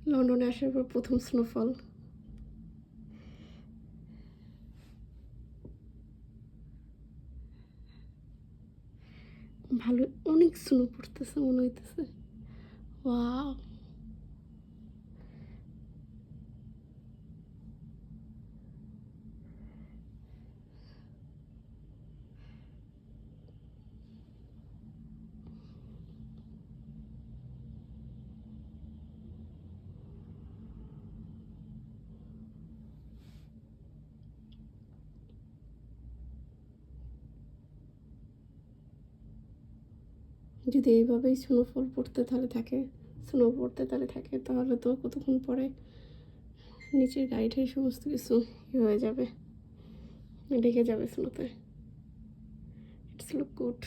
লন্ডনে আসার পর প্রথম স্নোফল। ভালো, অনেক স্নো পড়তেছে মনে হইতেছে। ওয়াও! যদি এইভাবেই স্নোফল পড়তে তাহলে থাকে, স্নো পড়তে তাহলে থাকে, তাহলে তো কতক্ষণ পরে নিচের গাড়িটাই সমস্ত কিছু হয়ে যাবে, ঢেকে যাবে স্নোতে। It's look good.